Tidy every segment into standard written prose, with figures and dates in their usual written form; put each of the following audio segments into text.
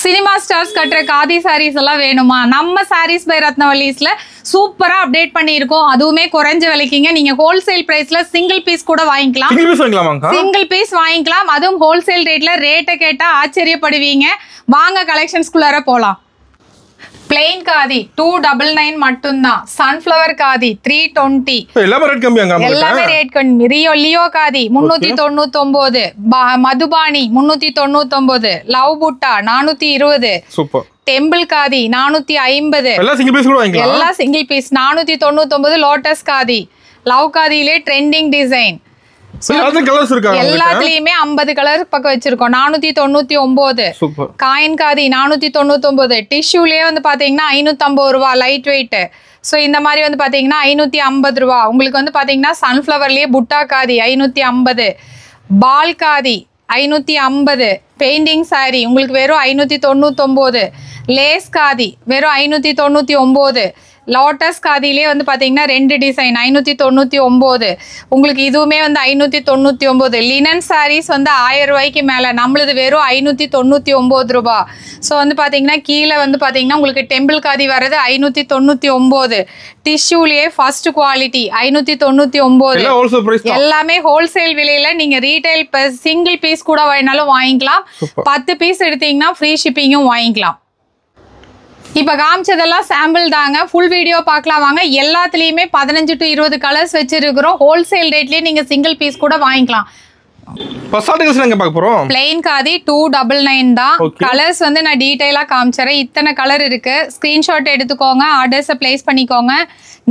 Cinema stars கட்டுற காதி சாரீஸ் எல்லாம் வேணுமா? நம்ம சாரீஸ் பை ரத்னவல்லிஸ்ல சூப்பரா அப்டேட் பண்ணியிருக்கோம். அதுவுமே குறைஞ்ச விலைக்குங்க. நீங்க ஹோல்சேல் பிரைஸ்ல சிங்கிள் பீஸ் கூட வாங்கிக்கலாம். சிங்கிள் பீஸ் வாங்கிக்கலாம். அதுவும் ஹோல்சேல் ரேட்ல. ரேட்டை கேட்டா ஆச்சரியப்படுவீங்க. வாங்க கலெக்ஷன்ஸ்குள்ளார போலாம். plain காதி 299 மட்டும்தான். சன்ஃப்ளவர் காதி 320. எல்லாமே ரேட் கம்மியாங்க. எல்லாமே ரேட் கம்மி. லியோ காதி 399. மதுபானி 399. லவ் புட்டா 420. சூப்பர். டெம்பிள் காதி 450. எல்லாம் சிங்கிள் பீஸ் கூட வாங்கிக்கலாம். எல்லாம் சிங்கிள் பீஸ் 499. லோட்டஸ் காதி லவ் காதியிலே ட்ரெண்டிங் டிசைன். எல்லாத்துலயுமே 50 கலர் பக்கம் வச்சிருக்கோம். 499. காயின் காதி 499. டிஷ்யூலயே வந்து பாத்தீங்கன்னா 550 ரூபா லைட் வெயிட். சோ இந்த மாதிரி வந்து பாத்தீங்கன்னா 550 ரூபா. உங்களுக்கு வந்து பாத்தீங்கன்னா சன்ஃபிளவர்லயே புட்டா காதி 550. பால் காதி 550. பெயிண்டிங் சாரி உங்களுக்கு வெறும் 599. லேஸ் காதி வெறும் 599. லோட்டஸ் காதியிலே வந்து பாத்தீங்கன்னா 2 டிசைன் 599. உங்களுக்கு இதுவுமே வந்து 599. லினன் சாரீஸ் வந்து 1000 ரூபாய்க்கு மேல. நம்மளது வெறும் 599 ரூபா. ஸோ வந்து பாத்தீங்கன்னா கீழே வந்து பாத்தீங்கன்னா உங்களுக்கு டெம்பிள் காதி வர்றது 599. டிஷ்யூலயே ஃபர்ஸ்ட் குவாலிட்டி 599. எல்லாமே ஹோல்சேல் விலையில. நீங்க ரீட்டைல் சிங்கிள் பீஸ் கூட வேணாலும் வாங்கிக்கலாம். 10 பீஸ் எடுத்தீங்கன்னா ஃப்ரீ ஷிப்பிங்கும் வாங்கிக்கலாம். இப்ப காமிச்சதெல்லாம் சாம்பிள் தாங்க. ஃபுல் வீடியோ பார்க்கலாம் வாங்க. எல்லாத்துலயுமே 15 to 20 கலர்ஸ் வச்சிருக்கிறோம். ஹோல்சேல் ரேட்லயே நீங்க சிங்கிள் பீஸ் கூட வாங்கிக்கலாம். பிளைன் காதி 299 தான். கலர்ஸ் வந்து நான் டீடைலா காமிச்சறேன். இத்தனை கலர் இருக்கு. ஸ்கிரீன்ஷாட் எடுத்துக்கோங்க. ஆர்டர்ஸை பிளேஸ் பண்ணிக்கோங்க.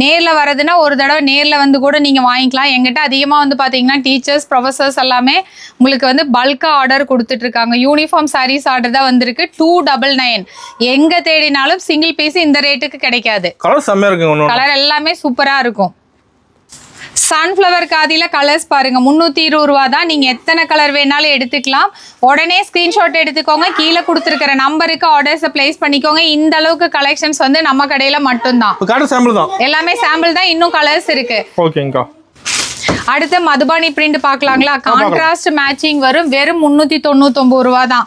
நேர்ல வரதுன்னா ஒரு தடவை நேர்ல வந்து கூட நீங்க வாங்கிக்கலாம். எங்கிட்ட அதிகமா வந்து பாத்தீங்கன்னா டீச்சர்ஸ் ப்ரொஃபசர்ஸ் எல்லாமே உங்களுக்கு வந்து பல்கா ஆர்டர் கொடுத்துட்டு இருக்காங்க. யூனிஃபார்ம் சாரீஸ் ஆர்டர் தான் வந்திருக்கு. 299. எங்க தேடினாலும் சிங்கிள் பீஸ் இந்த ரேட்டுக்கு கிடைக்காது. கலர் எல்லாமே சூப்பரா இருக்கும். சன்ஃப்ளவர் காதியில கலர்ஸ் பாருங்க 320 ரூபா தான். நீங்க எத்தனை கலர் வேணாலும் எடுத்துக்கலாம். உடனே ஸ்கிரீன்ஷாட் எடுத்துக்கோங்க. கீழே கொடுத்துருக்கிற நம்பருக்கு ஆர்டர்ஸை பிளேஸ் பண்ணிக்கோங்க. இந்த அளவுக்கு கலெக்ஷன்ஸ் வந்து நம்ம கடையில மட்டும்தான். எல்லாமே சாம்பிள் தான். இன்னும் கலர்ஸ் இருக்கு. அடுத்து மதுபானி பிரிண்ட் பாக்கலாங்களா? கான்ட்ராஸ்ட் மேட்சிங் வரும். வெறும் 399 ரூபா தான்.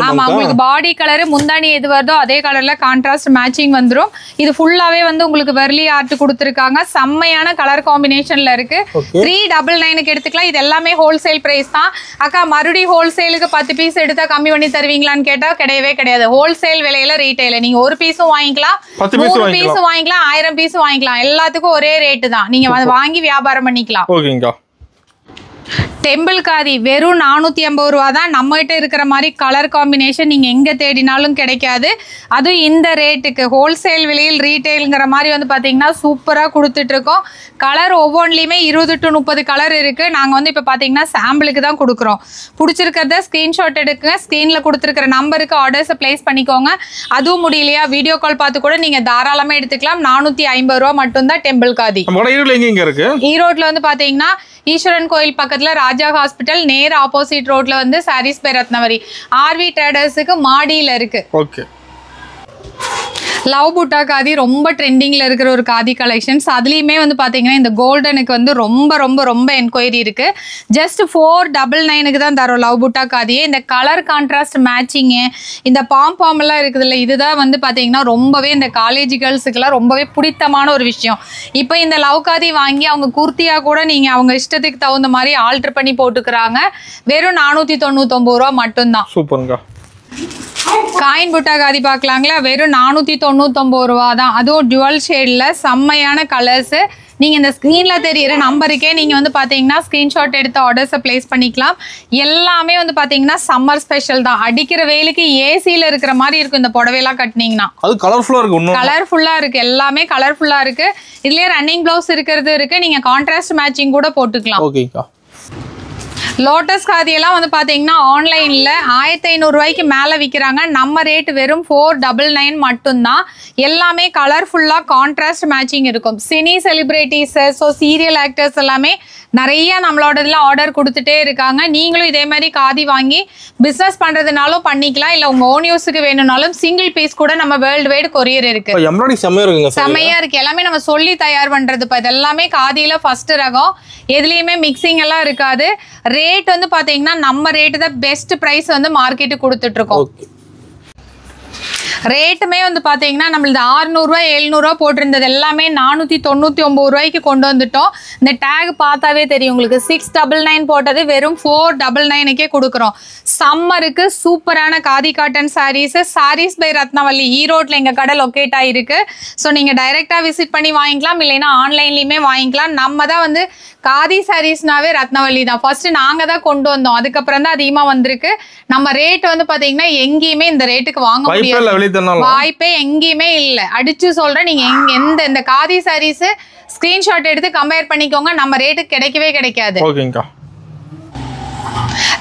ஆமா, உங்களுக்கு பாடி கலர் முந்தானி எது வருதோ அதே கலர்ல கான்ட்ராஸ்ட் மேட்சிங் வந்துரும். இது ஃபுல்லாவே வந்து உங்களுக்கு வெர்லி ஆர்ட் கொடுத்துருக்காங்க. செம்மையான கலர் காம்பினேஷன்ல இருக்கு. 399க்கு எடுத்துக்கலாம். இது எல்லாமே ஹோல்சேல் பிரைஸ் தான். அக்கா மறுபடியும் ஹோல்சேலுக்கு 10 பீஸ் எடுத்தா கம்மி பண்ணி தருவீங்களான்னு கேட்டா கிடையவே கிடையாது. ஹோல்சேல் விலையில ரீட்டைல நீங்க ஒரு பீஸும் வாங்கிக்கலாம், 3 பீஸும் வாங்கிக்கலாம், 1000 பீஸும் வாங்கிக்கலாம். எல்லாத்துக்கும் ஒரே ரேட்டு தான். நீங்க வாங்கி வியாபாரம் பண்ணிக்கலாம். டெம்பிள் காதி வெறும் 450 ரூபா தான். நம்ம கிட்ட இருக்கிற மாதிரி கலர் காம்பினேஷன் நீங்க எங்க தேடினாலும் கிடைக்காது. அதுவும் இந்த ரேட்டுக்கு ஹோல்சேல் விலையில் ரீட்டைல்ங்கிற மாதிரி வந்து பாத்தீங்கன்னா சூப்பரா கொடுத்துட்டு இருக்கோம். கலர் ஒவ்வொன்றிலுமே 20 to 30 கலர் இருக்கு. நாங்க வந்து இப்ப பாத்தீங்கன்னா சாம்பிளுக்கு தான் கொடுக்குறோம். பிடிச்சிருக்கிறத ஸ்கிரீன்ஷாட் எடுக்குங்க. ஸ்கிரீன்ல கொடுத்துருக்கிற நம்பருக்கு ஆர்டர்ஸை பிளேஸ் பண்ணிக்கோங்க. அதுவும் முடியலையா வீடியோ கால் பார்த்து கூட நீங்க தாராளமா எடுத்துக்கலாம். 450 ரூபா மட்டும்தான் டெம்பிள் காதி. ஈரோட்ல வந்து பாத்தீங்கன்னா ஈஸ்வரன் கோயில் பக்கத்துல ராஜா ஹாஸ்பிட்டல் நேர் ஆப்போசிட் ரோட்ல வந்து சாரீஸ் பை ரத்னவரி ஆர்வி ட்ரேடர்ஸுக்கு மாடியில இருக்கு. லவ் புட்டா காதி ரொம்ப ட்ரெண்டிங்ல இருக்கிற ஒரு காதி கலெக்ஷன்ஸ். அதுலயுமே வந்து பாத்தீங்கன்னா இந்த கோல்டனுக்கு வந்து ரொம்ப ரொம்ப ரொம்ப என்கொயரி இருக்கு. ஜஸ்ட் 499க்கு தான் தரோம் லவ் புட்டா காதியே. இந்த கலர் கான்ட்ராஸ்ட் மேட்சிங் இந்த பாம் எல்லாம் இருக்குதுல்ல, இதுதான் வந்து பாத்தீங்கன்னா ரொம்பவே இந்த காலேஜ் கேர்ள்ஸுக்கெல்லாம் ரொம்பவே பிடித்தமான ஒரு விஷயம். இப்போ இந்த லவ் காதி வாங்கி அவங்க குர்த்தியா கூட நீங்க அவங்க இஷ்டத்துக்கு தகுந்த மாதிரி ஆல்டர் பண்ணி போட்டுக்கிறாங்க. வெறும் 499 ரூபா மட்டும்தான். சூப்பருங்க. காயின் புட்டா காதி பார்க்கலாங்களா? வெறும் 499 ரூபா தான். அதுவும் டுவல் ஷேட்ல செம்மையான கலர்ஸ். நீங்க இந்த ஸ்கிரீன்ல தெரியுற நம்பருக்கே நீங்க வந்து பாத்தீங்கன்னா ஸ்கிரீன்ஷாட் எடுத்து ஆர்டர்ஸை பிளேஸ் பண்ணிக்கலாம். எல்லாமே வந்து பாத்தீங்கன்னா சம்மர் ஸ்பெஷல் தான். அடிக்கிற வெயிலுக்கு ஏசியில இருக்கிற மாதிரி இருக்கும் இந்த புடவையெல்லாம் கட்டினீங்கன்னா. அது கலர்ஃபுல்லா இருக்கு. கலர்ஃபுல்லா இருக்கு. எல்லாமே கலர்ஃபுல்லா இருக்கு. இதுலயே ரன்னிங் பிளவுஸ் இருக்கிறது இருக்கு. நீங்க கான்ட்ராஸ்ட் மேட்சிங் கூட போட்டுக்கலாம். ஓகேக்கா. லோட்டஸ் காதி எல்லாம் வந்து பாத்தீங்கன்னா ஆன்லைன்ல 1500 ரூபாய்க்கு மேல விற்கிறாங்க. நம்ம ரேட் வெறும் 499 மட்டும்தான். எல்லாமே கலர்ஃபுல்லா கான்ட்ராஸ்ட் மேட்சிங் இருக்கும். சினி செலிபிரிட்டிஸ், சீரியல் ஆக்டர்ஸ் எல்லாமே நிறைய நம்மளோட இதுல ஆர்டர் கொடுத்துட்டே இருக்காங்க. நீங்களும் இதே மாதிரி காதி வாங்கி பிசினஸ் பண்றதுனாலும் பண்ணிக்கலாம். இல்ல உங்க ஓன் யூஸுக்கு வேணும்னாலும் சிங்கிள் பீஸ் கூட நம்ம வேர்ல்டு வைட் கொரியர் இருக்கு. செம்மையா இருக்கு. எல்லாமே நம்ம சொல்லி தயார் பண்றது. இது எல்லாமே காதியில ஃபர்ஸ்ட் ரகம். எதுலயுமே மிக்சிங் எல்லாம் இருக்காது. ரேட் வந்து பாத்தீங்கன்னா நம்ம ரேட் தான் பெஸ்ட் பிரைஸ் வந்து மார்க்கெட்டுக்கு கொடுத்துட்டு இருக்கோம். ரேட்டுமே வந்து பாத்தீங்கன்னா நம்மளது 600 ரூபாய் 700 ரூபாய் போட்டிருந்தது எல்லாமே 499 ரூபாய்க்கு கொண்டு வந்துட்டோம். இந்த டேக் பார்த்தாவே தெரியும் உங்களுக்கு. 699 போட்டது வெறும் 499க்கே கொடுக்குறோம். சம்மருக்கு சூப்பரான காதி காட்டன் சாரீஸ். சாரீஸ் பை ரத்னவல்லி ஈரோட்ல எங்க கடை லொக்கேட் ஆயிருக்கு. ஸோ நீங்க டைரக்டா விசிட் பண்ணி வாங்கிக்கலாம், இல்லைன்னா ஆன்லைன்லயுமே வாங்கிக்கலாம். நம்ம தான் வந்து காதி சாரீஸ்னாவே ரத்னவல்லி தான். ஃபர்ஸ்ட் நாங்க தான் கொண்டு வந்தோம், அதுக்கப்புறம் தான் அதிகமா வந்திருக்கு. நம்ம ரேட் வந்து பாத்தீங்கன்னா எங்கேயுமே இந்த ரேட்டுக்கு வாங்க முடியாது, வாய்ப்பே எங்கேயுமே இல்ல. அடிச்சு சொல்றேன், நீங்க எந்த இந்த காதி சாரீஸ் ஸ்கிரீன்ஷாட் எடுத்து கம்பேர் பண்ணிக்கோங்க, நம்ம ரேட்டுக்கு கிடைக்கவே கிடைக்காது. ஓகேங்கா.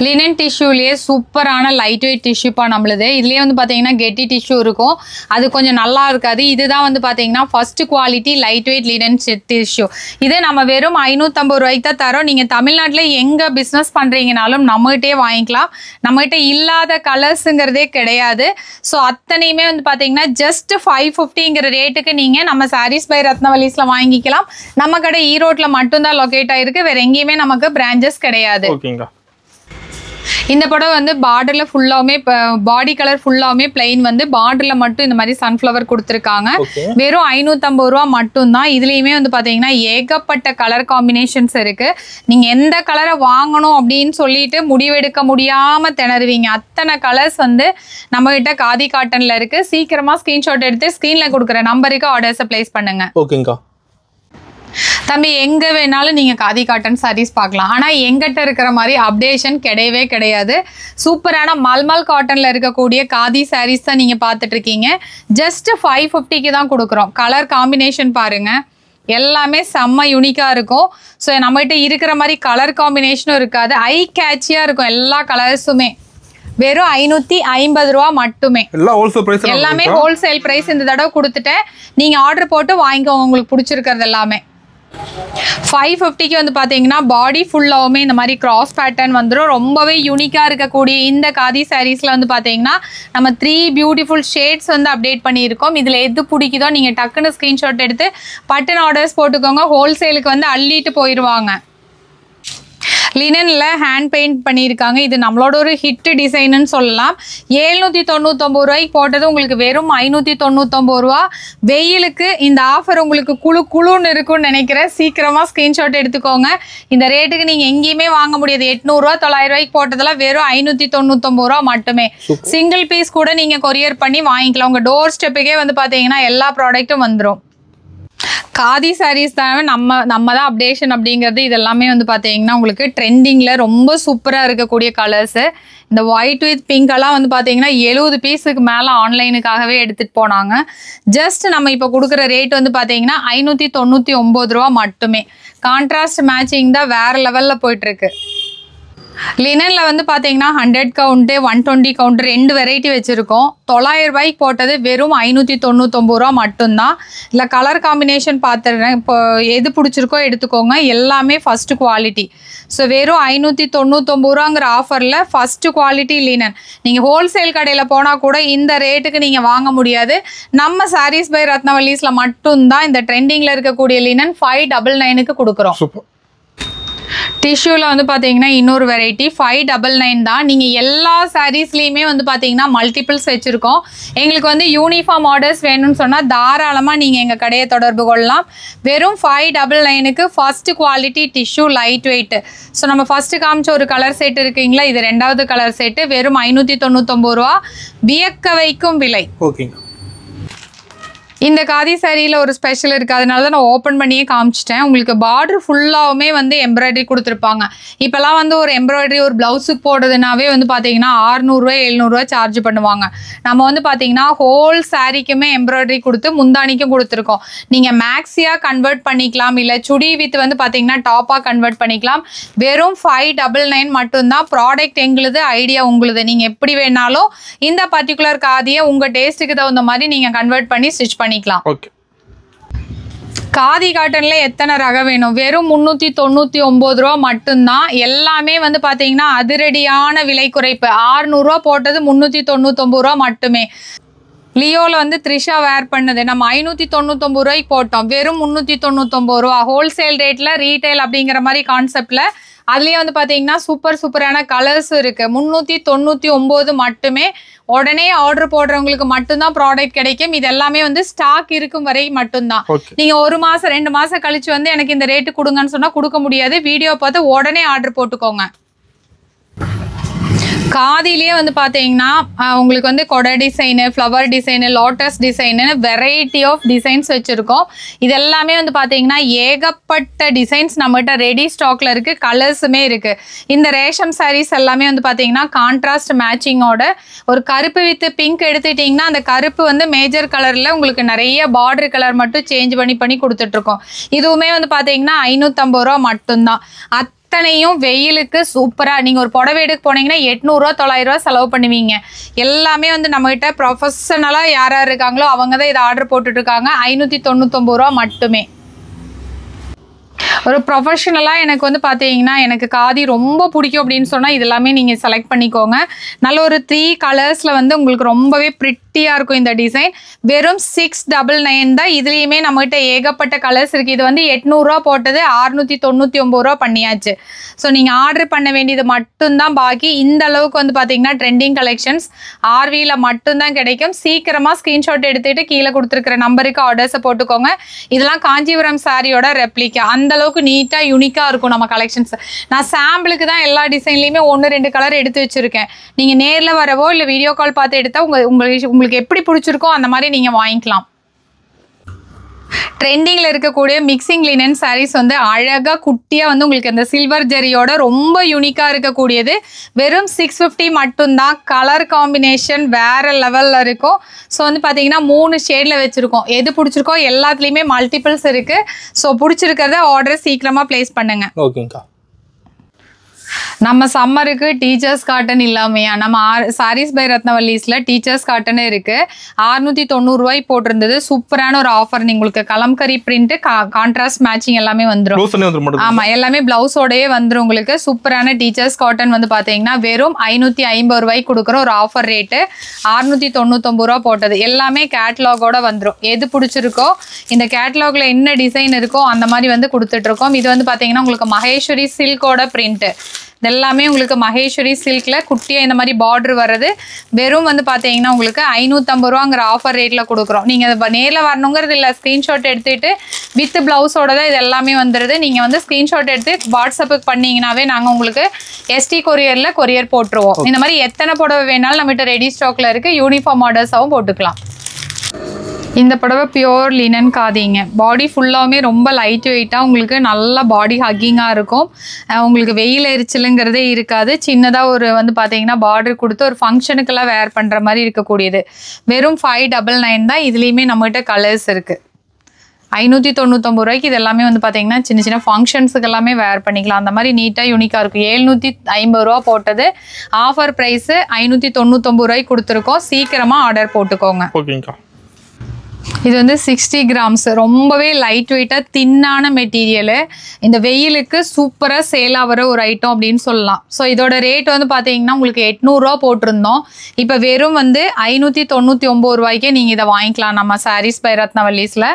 லினன் டிஷ்யூலேயே சூப்பரான லைட் வெயிட் டிஷ்யூப்பா நம்மளுது. இதுலேயே வந்து பார்த்தீங்கன்னா கெட்டி டிஷ்யூ இருக்கும், அது கொஞ்சம் நல்லா இருக்காது. இதுதான் வந்து பார்த்தீங்கன்னா first quality light weight linen tissue. இது நம்ம வெறும் 550 ரூபாய்க்கு தான் தரோம். நீங்கள் தமிழ்நாட்டில் எங்கே பிஸ்னஸ் பண்ணுறீங்கனாலும் நம்மகிட்டே வாங்கிக்கலாம். நம்மகிட்ட இல்லாத கலர்ஸுங்கிறதே கிடையாது. ஸோ அத்தனையுமே வந்து பார்த்தீங்கன்னா ஜஸ்ட் 550ங்கிற ரேட்டுக்கு நீங்கள் நம்ம சாரீஸ் பை ரத்னவல்லிஸில் வாங்கிக்கலாம். நம்ம கடை ஈரோட்டில் மட்டும்தான் லொக்கேட் ஆகிருக்கு, வேறு எங்கேயுமே நமக்கு பிரான்ச்சஸ் கிடையாது. ஓகேங்கா. இந்த படம் வந்து பார்டர்ல ஃபுல்லாவுமே பாடி கலர் ஃபுல்லாவுமே பிளைன் வந்து பார்டர்ல மட்டும் இந்த மாதிரி சன்ஃப்ளவர் கொடுத்துருக்காங்க. வெறும் 550 ரூபா மட்டும்தான். இதுலயுமே வந்து பாத்தீங்கன்னா ஏகப்பட்ட கலர் காம்பினேஷன்ஸ் இருக்கு. நீங்க எந்த கலரை வாங்கணும் அப்படின்னு சொல்லிட்டு முடிவெடுக்க முடியாம திணறுவீங்க. அத்தனை கலர்ஸ் வந்து நம்ம கிட்ட காதி காட்டன்ல இருக்கு. சீக்கிரமா ஸ்கிரீன்ஷாட் எடுத்து ஸ்கிரீன்ல கொடுக்குற நம்பருக்கு ஆர்டர்ஸை பிளேஸ் பண்ணுங்க. ஓகேங்கா. தம்பி எங்க வேணாலும் நீங்க காதி காட்டன் சாரீஸ் பார்க்கலாம், ஆனா எங்கிட்ட இருக்கிற மாதிரி அப்டேஷன் கிடையவே கிடையாது. சூப்பரான மல்மல் காட்டன்ல இருக்கக்கூடிய காதி சாரீஸ் தான் நீங்க பார்த்துட்டு இருக்கீங்க. ஜஸ்ட் 550க்கு தான் கொடுக்குறோம். கலர் காம்பினேஷன் பாருங்க, எல்லாமே செம்ம யூனிக்கா இருக்கும். ஸோ நம்மகிட்ட இருக்கிற மாதிரி கலர் காம்பினேஷனும் இருக்காது, ஐ கேட்சியா இருக்கும் எல்லா கலர்ஸுமே. வெறும் 550 ரூபா மட்டுமே. எல்லாமே ஹோல்சேல் பிரைஸ் இந்த தடவை கொடுத்துட்டேன். நீங்க ஆர்டர் போட்டு வாங்கிக்கோங்க உங்களுக்கு பிடிச்சிருக்கிறது எல்லாமே. 550க்கு வந்து பாத்தீங்கன்னா பாடி ஃபுல்லாவுமே இந்த மாதிரி கிராஸ் பேட்டர்ன் வந்துடும். ரொம்பவே யூனிக்கா இருக்கக்கூடிய இந்த காதி சாரீஸ்ல வந்து பாத்தீங்கன்னா நம்ம 3 பியூட்டிஃபுல் ஷேட்ஸ் வந்து அப்டேட் பண்ணியிருக்கோம். இதுல எது பிடிக்குதோ நீங்க டக்குன்னு ஸ்கிரீன்ஷாட் எடுத்து பட்டன் ஆர்டர்ஸ் போட்டுக்கோங்க. ஹோல்சேலுக்கு வந்து அள்ளிட்டு போயிடுவாங்க. லினன்ல ஹேண்ட் பெயிண்ட் பண்ணியிருக்காங்க. இது நம்மளோட ஒரு ஹிட் டிசைன்னு சொல்லலாம். 799 ரூபாய்க்கு போட்டது உங்களுக்கு வெறும் 599 ரூபா. வெயிலுக்கு இந்த ஆஃபர் உங்களுக்கு குழுன்னு இருக்குன்னு நினைக்கிறேன். சீக்கிரமா ஸ்கிரீன்ஷாட் எடுத்துக்கோங்க. இந்த ரேட்டுக்கு நீங்க எங்கேயுமே வாங்க முடியாது. 800 ரூபா 900 ரூபாய்க்கு போட்டதெல்லாம் வெறும் 599 ரூபா மட்டுமே. சிங்கிள் பீஸ் கூட நீங்க கொரியர் பண்ணி வாங்கிக்கலாம். உங்க டோர் ஸ்டெப்புக்கே வந்து பாத்தீங்கன்னா எல்லா ப்ராடக்ட்டும் வந்துடும். காதி சாரீஸ் தான் நம்ம தான் அப்டேஷன் அப்படிங்கிறது. இதெல்லாமே வந்து பார்த்தீங்கன்னா உங்களுக்கு ட்ரெண்டிங்கில் ரொம்ப சூப்பராக இருக்கக்கூடிய கலர்ஸு. இந்த ஒயிட் வித் பிங்க் எல்லாம் வந்து பார்த்தீங்கன்னா 70 பீஸுக்கு மேலே ஆன்லைனுக்காகவே எடுத்துகிட்டு போனாங்க. ஜஸ்ட் நம்ம இப்போ கொடுக்குற ரேட் வந்து பார்த்தீங்கன்னா 599 ரூபா மட்டுமே. கான்ட்ராஸ்ட் மேட்சிங் தான் வேறு லெவலில் போயிட்டுருக்கு. லினன்ல வந்து பார்த்தீங்கன்னா 100 கவுண்ட்டு 120 கவுண்ட் 2 வெரைட்டி வச்சுருக்கோம். 900 ரூபாய்க்கு போட்டது வெறும் 599 ரூபா மட்டும்தான். இல்லை கலர் காம்பினேஷன் பார்த்துடுறேன், இப்போ எது பிடிச்சிருக்கோ எடுத்துக்கோங்க. எல்லாமே ஃபஸ்ட்டு குவாலிட்டி. ஸோ வெறும் 599 ரூபாங்கிற ஆஃபரில் ஃபஸ்ட்டு குவாலிட்டி லினன். நீங்கள் ஹோல்சேல் கடையில் போனால் கூட இந்த ரேட்டுக்கு நீங்கள் வாங்க முடியாது. நம்ம சாரீஸ் பை ரத்னவல்லிஸில் மட்டும்தான் இந்த ட்ரெண்டிங்கில் இருக்கக்கூடிய லினன் 599க்கு கொடுக்குறோம். டிஷ்யூவில் வந்து பார்த்தீங்கன்னா இன்னொரு வெரைட்டி 599 தான். நீங்கள் எல்லா சாரீஸ்லேயுமே வந்து பார்த்தீங்கன்னா மல்டிபிள்ஸ் வச்சுருக்கோம். எங்களுக்கு வந்து யூனிஃபார்ம் ஆர்டர்ஸ் வேணும்னு சொன்னால் தாராளமாக நீங்கள் எங்கள் கடையை தொடர்பு கொள்ளலாம். வெறும் 599க்கு first quality tissue light weight. So நம்ம ஃபஸ்ட்டு காமிச்ச ஒரு கலர் செட் இருக்குங்களா, இது 2வது கலர் செட்டு. வெறும் 599 ரூபா. வியக்க வைக்கும் விலை. ஓகேங்க. இந்த காதி சாரியில் ஒரு ஸ்பெஷல் இருக்குது, அதனால தான் நான் ஓப்பன் பண்ணியே காமிச்சிட்டேன். உங்களுக்கு பார்டர் ஃபுல்லாகவுமே வந்து எம்ப்ராய்டரி கொடுத்துருப்பாங்க. இப்போல்லாம் வந்து ஒரு எம்ப்ராய்டரி ஒரு ப்ளவுஸுக்கு போடுறதுனாவே வந்து பார்த்தீங்கன்னா 600 700 சார்ஜ் பண்ணுவாங்க. நம்ம வந்து பார்த்தீங்கன்னா ஹோல் சாரிக்குமே எம்ப்ராய்டரி கொடுத்து முந்தானிக்கும் கொடுத்துருக்கோம். நீங்கள் மேக்ஸியாக கன்வெர்ட் பண்ணிக்கலாம், இல்லை சுடி வித் வந்து பார்த்தீங்கன்னா டாப்பாக கன்வெர்ட் பண்ணிக்கலாம். வெறும் 599 மட்டும்தான். ப்ராடக்ட் எங்களுது, ஐடியா உங்களுது. நீங்கள் எப்படி வேணாலும் இந்த பர்டிகுலர் காதியை உங்கள் டேஸ்ட்டுக்கு தகுந்த மாதிரி நீங்கள் கன்வெர்ட் பண்ணி ஸ்டிச் பண்ணிக்கலாம். காதி காட்டன்ல எத்தனை ரகம் வேணும்? வெறும் 399 ரூபா மட்டும்தான். எல்லாமே வந்து பாத்தீங்கன்னா அதிரடியான விலை குறைப்பு. 600 ரூபா போட்டது 399 ரூபா மட்டுமே. லியோல வந்து த்ரிஷா வேர் பண்ணது நம்ம 599 ரூபாய்க்கு போட்டோம். வெறும் 399 ரூபா. ஹோல்சேல் ரேட்ல ரீட்டைல் அப்படிங்கிற மாதிரி கான்செப்ட்ல அதுலயே வந்து பாத்தீங்கன்னா சூப்பரான கலர்ஸ் இருக்கு. 399 மட்டுமே. உடனே ஆர்டர் போடுறவங்களுக்கு மட்டும்தான் ப்ராடக்ட் கிடைக்கும். இது எல்லாமே வந்து ஸ்டாக் இருக்கும் வரை மட்டும்தான். நீங்க 1 மாசம் 2 மாசம் கழிச்சு வந்து எனக்கு இந்த ரேட்டு கொடுங்கன்னு சொன்னா கொடுக்க முடியாது. வீடியோ பார்த்து உடனே ஆர்டர் போட்டுக்கோங்க. காதிலேயே வந்து பாத்தீங்கன்னா உங்களுக்கு வந்து கொடை design, flower design, lotus design, variety of designs வச்சிருக்கோம். இது எல்லாமே வந்து பாத்தீங்கன்னா ஏகப்பட்ட டிசைன்ஸ் நம்மகிட்ட ரெடி ஸ்டாக்ல இருக்கு. கலர்ஸுமே இருக்கு. இந்த ரேஷம் சாரீஸ் எல்லாமே வந்து பாத்தீங்கன்னா கான்ட்ராஸ்ட் மேட்சிங்கோட ஒரு கருப்பு வித் பிங்க் எடுத்துட்டீங்கன்னா அந்த கருப்பு வந்து மேஜர் கலர்ல உங்களுக்கு நிறைய பார்டர் கலர் மட்டும் சேஞ்ச் பண்ணி கொடுத்துட்டு இருக்கோம். இதுவுமே வந்து பாத்தீங்கன்னா 550 ரூபா மட்டும்தான். அத்தனையும் வெயிலுக்கு சூப்பரா நீங்க ஒரு புடவை எடுக்க போனீங்கன்னா 800 ரூபா 900 ரூபா செலவு பண்ணுவீங்க. எல்லாமே வந்து நம்ம கிட்ட ப்ரொஃபஷனலா யார் இருக்காங்களோ அவங்க தான் இதை ஆர்டர் போட்டுட்டு இருக்காங்க. 599 ரூபா மட்டுமே. ஒரு ப்ரொஃபஷனலா எனக்கு வந்து பாத்தீங்கன்னா எனக்கு காதி ரொம்ப பிடிக்கும் அப்படின்னு சொன்னா இது எல்லாமே நீங்க செலக்ட் பண்ணிக்கோங்க. நல்ல ஒரு 3 கலர்ஸ்ல வந்து உங்களுக்கு ரொம்பவே பிரிட்டியா இருக்கும் இந்த டிசைன். வெறும் 699 தான். இதுலயுமே நம்மகிட்ட ஏகப்பட்ட கலர்ஸ் இருக்கு. இது வந்து 800 ரூபா போட்டது 699 ரூபா பண்ணியாச்சு. ஸோ நீங்க ஆர்டர் பண்ண வேண்டியது மட்டும்தான் பாக்கி. இந்த அளவுக்கு வந்து பாத்தீங்கன்னா ட்ரெண்டிங் கலெக்ஷன்ஸ் ஆர்வில மட்டும்தான் கிடைக்கும். சீக்கிரமா ஸ்கிரீன்ஷாட் எடுத்துட்டு கீழே கொடுத்துருக்கிற நம்பருக்கு ஆர்டர்ஸை போட்டுக்கோங்க. இதெல்லாம் காஞ்சிபுரம் சாரியோட ரெப்ளிகா. அந்த அளவுக்கு நீட்டா யூனிக்கா இருக்கும் நம்ம கலெக்ஷன்ஸ். நான் சாம்பிளுக்கு தான் எல்லா டிசைன்லயுமே 1-2 கலர் எடுத்து வச்சிருக்கேன். நீங்க நேர்ல வரவோ இல்ல வீடியோ கால் பார்த்து எடுத்தா உங்களுக்கு எப்படி பிடிச்சிருக்கோ அந்த மாதிரி நீங்க வாங்கிக்கலாம். ட்ரெண்டிங்ல இருக்கக்கூடிய மிக்சிங் லினன் சாரீஸ் வந்து அழகா குட்டியா வந்து உங்களுக்கு அந்த சில்வர் ஜெரியோட ரொம்ப யூனிக்கா இருக்கக்கூடியது. வெறும் 650 மட்டும்தான். கலர் காம்பினேஷன் வேற லெவல்ல இருக்கும். ஸோ வந்து பாத்தீங்கன்னா 3 ஷேட்ல வச்சிருக்கோம். எது பிடிச்சிருக்கோ எல்லாத்துலயுமே மல்டிபிள்ஸ் இருக்கு. ஸோ பிடிச்சிருக்கிறத ஆர்டர் சீக்கிரமா பிளேஸ் பண்ணுங்க. ஓகேங்கா. நம்ம சம்மருக்கு டீச்சர்ஸ் காட்டன் இல்லாமையா நம்ம சாரீஸ் பை ரத்னவல்லிஸ்ல டீச்சர்ஸ் காட்டன் இருக்கு. 690 ரூபாய் போட்டிருந்தது. சூப்பரான ஒரு ஆஃபர். உங்களுக்கு கலம்கரி பிரிண்ட் கான்ட்ராஸ்ட் மேட்சிங் எல்லாமே வந்துடும். ஆமா எல்லாமே பிளவுஸோடயே வந்துடும். உங்களுக்கு சூப்பரான டீச்சர்ஸ் காட்டன் வந்து பாத்தீங்கன்னா வெறும் 550 ரூபாய்க்கு கொடுக்குற ஒரு ஆஃபர் ரேட்டு. 699 ரூபா போட்டது. எல்லாமே கேட்லாகோட வந்துடும். எது பிடிச்சிருக்கோ இந்த கேட்லாக்ல என்ன டிசைன் இருக்கோ அந்த மாதிரி வந்து கொடுத்துட்டு இருக்கோம். இது வந்து பாத்தீங்கன்னா உங்களுக்கு மகேஸ்வரி சில்கோட பிரிண்ட். இதெல்லாமே உங்களுக்கு மகேஸ்வரி சில்க்ல குட்டியா இந்த மாதிரி பார்டர் வர்றது. வெறும் வந்து பாத்தீங்கன்னா உங்களுக்கு 550 ரூபாங்கிற ஆஃபர் ரேட்ல கொடுக்குறோம். நீங்க நேர்ல வரணுங்கிறது இல்ல. ஸ்கிரீன்ஷாட் எடுத்துட்டு வித் பிளவுஸோட தான் இது எல்லாமே வந்துருது. நீங்க வந்து ஸ்கிரீன்ஷாட் எடுத்து வாட்ஸ்அப்புக்கு பண்ணீங்கன்னாவே நாங்க உங்களுக்கு ST கொரியர்ல கொரியர் போட்டுருவோம். இந்த மாதிரி எத்தனை புடவை வேணாலும் நம்மகிட்ட ரெடி ஸ்டாக்ல இருக்கு. யூனிஃபார்ம் ஆர்டர்ஸாவும் போட்டுக்கலாம். இந்த புடவை பியோர் லினன் காதிங்க. பாடி ஃபுல்லாவுமே ரொம்ப லைட் வெயிட்டாக உங்களுக்கு நல்லா பாடி ஹக்கிங்காக இருக்கும். உங்களுக்கு வெயில் எரிச்சலுங்கிறதே இருக்காது. சின்னதாக ஒரு வந்து பார்த்தீங்கன்னா பார்டர் கொடுத்து ஒரு ஃபங்க்ஷனுக்கெல்லாம் வேர் பண்ணுற மாதிரி இருக்கக்கூடியது. வெறும் 599 தான். இதுலேயுமே நம்மகிட்ட கலர்ஸ் இருக்குது. 599 ரூபாய்க்கு இது எல்லாமே வந்து பார்த்தீங்கன்னா சின்ன சின்ன ஃபங்க்ஷன்ஸுக்கு எல்லாமே வேர் பண்ணிக்கலாம். அந்த மாதிரி நீட்டாக யூனிக்காக இருக்கும். 750 ரூபா போட்டது. ஆஃபர் ப்ரைஸு 599 ரூபாய்க்கு கொடுத்துருக்கோம். சீக்கிரமாக ஆர்டர் போட்டுக்கோங்க. ஓகேங்கா. இது வந்து 60 கிராம்ஸ். ரொம்பவே லைட் வெயிட்டாக தின்னான மெட்டீரியலு. இந்த வெயிலுக்கு சூப்பராக சேல் ஆகிற ஒரு ஐட்டம் அப்படின்னு சொல்லலாம். ஸோ இதோட ரேட் வந்து பார்த்தீங்கன்னா உங்களுக்கு 800 ரூபா போட்டிருந்தோம். இப்போ வெறும் வந்து 599 ரூபாய்க்கே நீங்கள் இதை வாங்கிக்கலாம் நம்ம சாரீஸ் பை ரத்னவல்லிஸில்.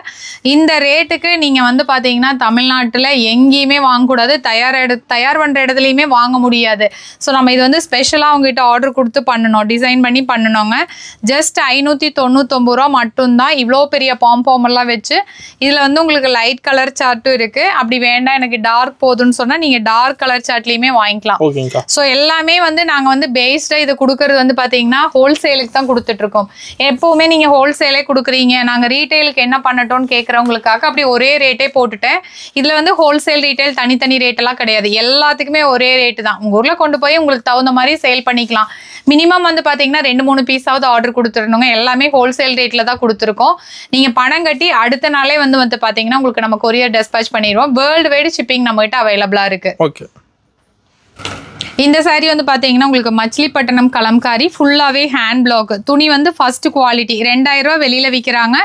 இந்த ரேட்டுக்கு நீங்கள் வந்து பார்த்தீங்கன்னா தமிழ்நாட்டில் எங்கேயுமே வாங்கக்கூடாது. தயார் பண்ணுற இடத்துலையுமே வாங்க முடியாது. ஸோ நம்ம இது வந்து ஸ்பெஷலாக அவங்ககிட்ட ஆர்டர் கொடுத்து பண்ணணும். டிசைன் பண்ணி பண்ணணுங்க. ஜஸ்ட் 599 ரூபா மட்டும்தான். இவ்வளோ பெரிய பாம் எல்லாம் வச்சு இதுல வந்து உங்களுக்கு லைட் கலர் சார்ட்டும் இருக்கு. அப்படி வேண்டாம் எனக்கு டார்க் போதுன்னு சொன்னா நீங்க டார்க் கலர் சார்ட்லயுமே வாங்கிக்கலாம். ஸோ எல்லாமே வந்து நாங்க வந்து பேஸ்டா இது கொடுக்கறது வந்து பாத்தீங்கன்னா ஹோல்சேலுக்கு தான் கொடுத்துட்டு இருக்கோம். எப்பவுமே நீங்க ஹோல்சேலே கொடுக்குறீங்க, நாங்க ரீட்டைலுக்கு என்ன பண்ணட்டோம்னு கேட்கறவங்களுக்காக அப்படி ஒரே ரேட்டே போட்டுட்டேன். இதுல வந்து ஹோல்சேல் ரீட்டைல் தனித்தனி ரேட் எல்லாம் கிடையாது. எல்லாத்துக்குமே ஒரே ரேட்டு தான். உங்க ஊர்ல கொண்டு போய் உங்களுக்கு தகுந்த மாதிரி சேல் பண்ணிக்கலாம். மினிமம் வந்து பாத்தீங்கன்னா 2-3 பீஸாவது ஆர்டர் கொடுத்துருந்தோங்க. எல்லாமே ஹோல்சேல் ரேட்ல தான் கொடுத்துருக்கோம். நீங்க பணம் கட்டி அடுத்த நாளே வந்து பாத்தீங்கன்னா உங்களுக்கு நம்ம கொரியர் டிஸ்பேட்ச் பண்ணிடுவோம். வேர்ல்டு வைடு ஷிப்பிங் நம்ம கிட்ட அவைலபிளா இருக்கு. ஓகே. இந்த சாரி வந்து பாத்தீங்கன்னா உங்களுக்கு மச்சிலிப்பட்டினம் கலம்காரி. ஃபுல்லாவே ஹேண்ட் பிளாக். துணி வந்து ஃபர்ஸ்ட் குவாலிட்டி. 2000 ரூபா வெளியில விற்கிறாங்க.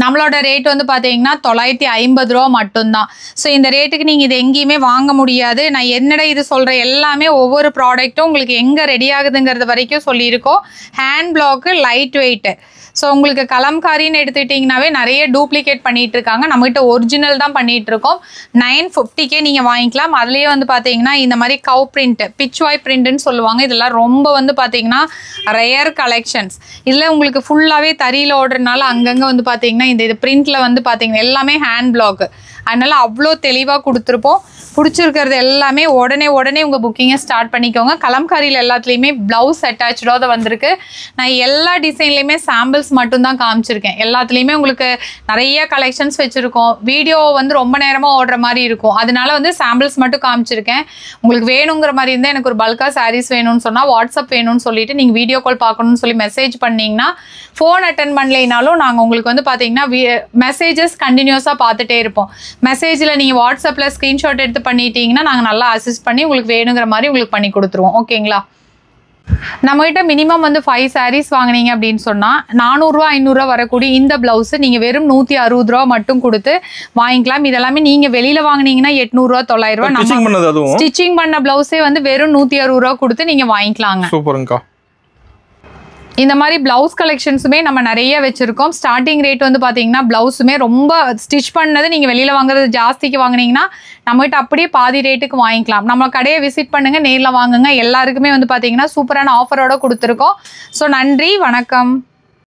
நம்மளோட ரேட் வந்து பாத்தீங்கன்னா 950 ரூபா மட்டும்தான். ஸோ இந்த ரேட்டுக்கு நீங்க இது எங்கேயுமே வாங்க முடியாது. நான் என்னடா இது சொல்றேன், எல்லாமே ஒவ்வொரு ப்ராடக்ட்டும் உங்களுக்கு எங்க ரெடி ஆகுதுங்கிறது வரைக்கும் சொல்லியிருக்கோம். Hand black light weight. So உங்களுக்கு கலம்காரின்னு எடுத்துக்கிட்டிங்கனாவே நிறைய டூப்ளிகேட் பண்ணிட்டு இருக்காங்க. நம்மகிட்ட ஒரிஜினல் தான் பண்ணிட்டு இருக்கோம். 950 நீங்கள் வாங்கிக்கலாம். அதுலேயே வந்து பார்த்தீங்கன்னா இந்த மாதிரி கவ் பிரிண்ட், பிச்வாய் பிரிண்ட்னு சொல்லுவாங்க. இதெல்லாம் ரொம்ப வந்து பார்த்தீங்கன்னா ரேர் கலெக்ஷன்ஸ். இதில் உங்களுக்கு ஃபுல்லாகவே தறியில் ஓடுறதுனால அங்கங்கே வந்து பார்த்தீங்கன்னா இது பிரிண்டில் வந்து பார்த்தீங்கன்னா எல்லாமே ஹேண்ட் பிளாக், அதனால அவ்வளோ தெளிவாக கொடுத்துருப்போம். பிடிச்சிருக்கிறது எல்லாமே உடனே உங்கள் புக்கிங்கை ஸ்டார்ட் பண்ணிக்கோங்க. கலம்காரியில் எல்லாத்துலேயுமே ப்ளவுஸ் அட்டாச்சோட வந்திருக்கு. நான் எல்லா டிசைன்லேயுமே சாம்பிள்ஸ் மட்டும்தான் காமிச்சிருக்கேன். எல்லாத்துலேயுமே உங்களுக்கு நிறைய கலெக்ஷன்ஸ் வச்சுருக்கோம். வீடியோ வந்து ரொம்ப நேரமாக ஓடுற மாதிரி இருக்கும், அதனால வந்து சாம்பிள்ஸ் மட்டும் காமிச்சிருக்கேன். உங்களுக்கு வேணுங்கிற மாதிரி இருந்தால் எனக்கு ஒரு பல்காக சாரீஸ் வேணும்னு சொன்னால் வாட்ஸ்அப் வேணும்னு சொல்லிட்டு நீங்கள் வீடியோ கால் பார்க்கணும்னு சொல்லி மெசேஜ் பண்ணிங்கன்னா, ஃபோன் அட்டன் பண்ணலைனாலும் நாங்கள் உங்களுக்கு வந்து பார்த்தீங்கன்னா மெசேஜஸ் கண்டினியூஸாக பார்த்துட்டே இருப்போம். மெசேஜில் நீங்கள் வாட்ஸ்அப்பில் ஸ்க்ரீன்ஷாட் எடுத்து பண்ணிட்டீங்கன்னா நாங்கள் நல்லா அசிஸ்ட் பண்ணி உங்களுக்கு வேணுங்கிற மாதிரி உங்களுக்கு பண்ணி கொடுத்துருவோம். ஓகேங்களா? நம்மகிட்ட மினிமம் வந்து 5 sarees வாங்கினீங்க அப்படின்னு சொன்னால் 400 500 வரக்கூடிய இந்த ப்ளவுஸு நீங்கள் வெறும் 160 மட்டும் கொடுத்து வாங்கிக்கலாம். இதெல்லாமே நீங்கள் வெளியில் வாங்கினீங்கன்னா 800 900. நம்ம ஸ்டிச்சிங் பண்ண ப்ளவுஸே வந்து வெறும் 160 கொடுத்து நீங்கள் வாங்கிக்கலாங்க. சூப்பருங்கக்கா. இந்த மாதிரி ப்ளவுஸ் கலெக்ஷன்ஸுமே நம்ம நிறைய வச்சுருக்கோம். ஸ்டார்டிங் ரேட் வந்து பார்த்தீங்கன்னா ப்ளவுஸுமே ரொம்ப ஸ்டிச் பண்ணது நீங்கள் வெளியில் வாங்குறது ஜாஸ்திக்கு வாங்கினீங்கன்னா நம்மகிட்ட அப்படியே பாதி ரேட்டுக்கு வாங்கிக்கலாம். நம்ம கடையை விசிட் பண்ணுங்கள், நேரில் வாங்குங்க. எல்லாருக்குமே வந்து பார்த்தீங்கன்னா சூப்பரான ஆஃபரோடு கொடுத்துருக்கோம். ஸோ நன்றி, வணக்கம்.